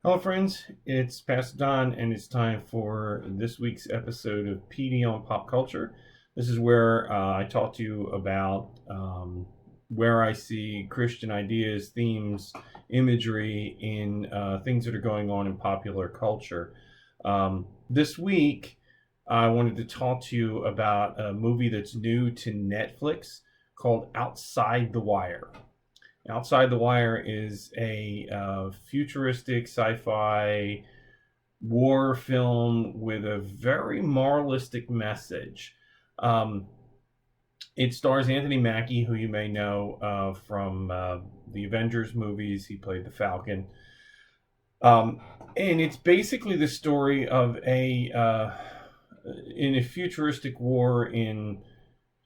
Hello, friends. It's Pastor Don, and it's time for this week's episode of PD on Pop Culture. This is where I talk to you about where I see Christian ideas, themes, imagery in things that are going on in popular culture. This week, I wanted to talk to you about a movie that's new to Netflix called Outside the Wire. Outside the Wire is a futuristic sci-fi war film with a very moralistic message. Um, it stars Anthony Mackie, who you may know from the Avengers movies. He played the Falcon. Um, and it's basically the story of in a futuristic war in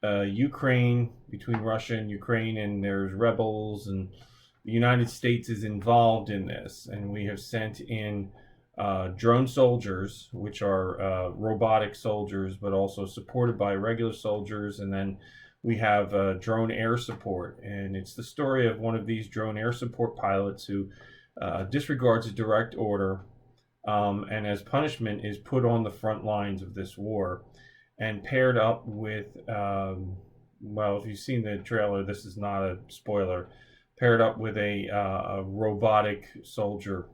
Ukraine, between Russia and Ukraine, and there's rebels, and the United States is involved in this. And we have sent in drone soldiers, which are robotic soldiers, but also supported by regular soldiers. And then we have drone air support. And it's the story of one of these drone air support pilots who disregards a direct order and as punishment is put on the front lines of this war and paired up with, well, if you've seen the trailer, this is not a spoiler, paired up with a robotic soldier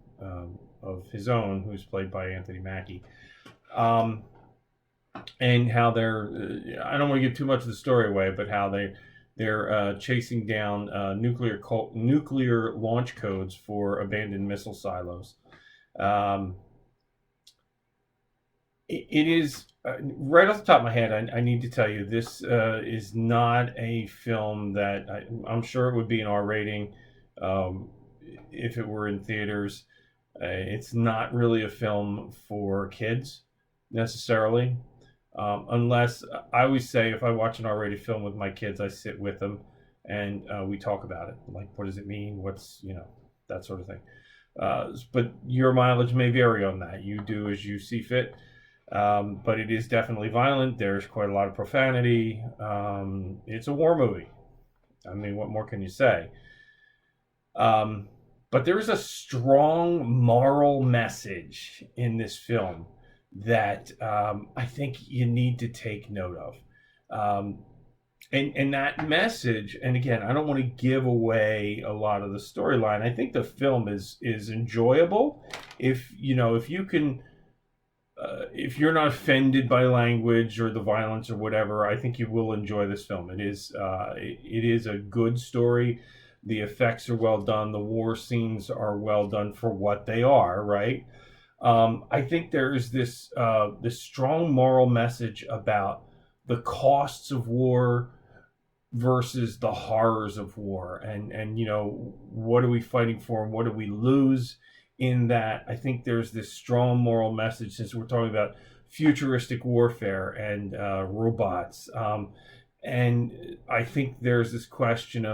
of his own, who's played by Anthony Mackie. And how I don't want to give too much of the story away, but how they're chasing down nuclear launch codes for abandoned missile silos. It is right off the top of my head. I need to tell you, this is not a film that I'm sure it would be an R rating if it were in theaters. It's not really a film for kids necessarily, unless I always say if I watch an R-rated film with my kids, I sit with them and we talk about it. Like, what does it mean? What's that sort of thing. But your mileage may vary on that. You do as you see fit. But it is definitely violent. There's quite a lot of profanity. It's a war movie. I mean, what more can you say? But there is a strong moral message in this film that I think you need to take note of. And that message, and again, I don't want to give away a lot of the storyline. I think the film is enjoyable if you can. If you're not offended by language or the violence or whatever, I think you will enjoy this film. It is a good story. The effects are well done. The war scenes are well done for what they are, right? I think there is this strong moral message about the costs of war versus the horrors of war, and what are we fighting for and what do we lose in that. I think there's this strong moral message, since we're talking about futuristic warfare and robots. And I think there's this question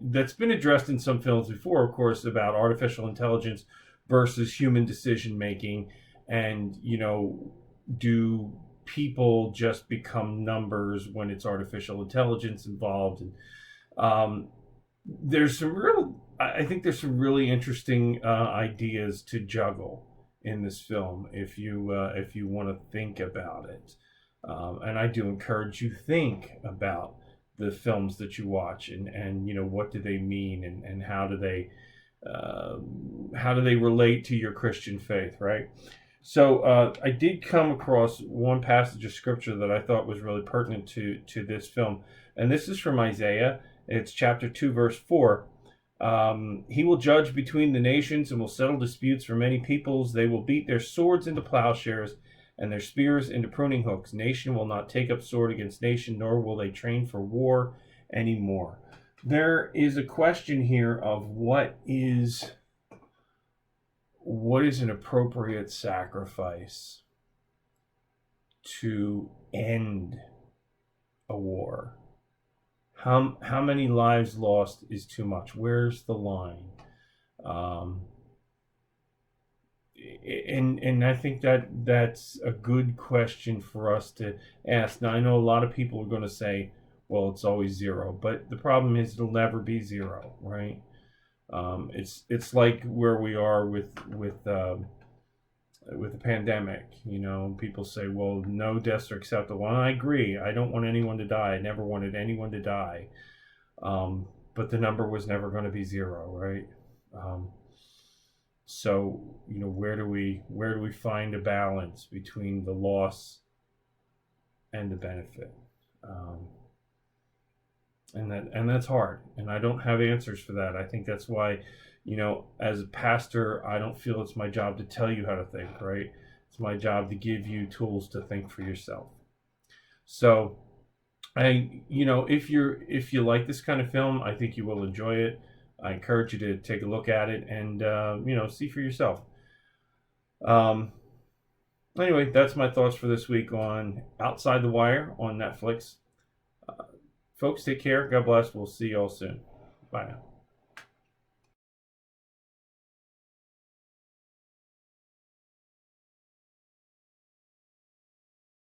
that's been addressed in some films before, of course, about artificial intelligence versus human decision making. And, do people just become numbers when it's artificial intelligence involved? And I think there's some really interesting ideas to juggle in this film if you want to think about it. And I do encourage you think about the films that you watch and what do they mean and how do they relate to your Christian faith, right? So I did come across one passage of scripture that I thought was really pertinent to this film, and this is from Isaiah. It's chapter 2, verse 4. He will judge between the nations and will settle disputes for many peoples. They will beat their swords into plowshares and their spears into pruning hooks. Nation will not take up sword against nation, nor will they train for war anymore. There is a question here of what is an appropriate sacrifice to end a war. How many lives lost is too much? Where's the line? And I think that's a good question for us to ask. Now, I know a lot of people are going to say, well, it's always zero, but the problem is it'll never be zero, right? It's like where we are with the pandemic. People say, well, no deaths are acceptable. And I agree. I don't want anyone to die. I never wanted anyone to die. But the number was never going to be zero, right? So, where do we find a balance between the loss and the benefit? And that's hard. And I don't have answers for that. I think that's why, as a pastor, I don't feel it's my job to tell you how to think, right? It's my job to give you tools to think for yourself. So, if you like this kind of film, I think you will enjoy it. I encourage you to take a look at it and see for yourself. Anyway, that's my thoughts for this week on Outside the Wire on Netflix. Folks, take care. God bless. We'll see you all soon. Bye now.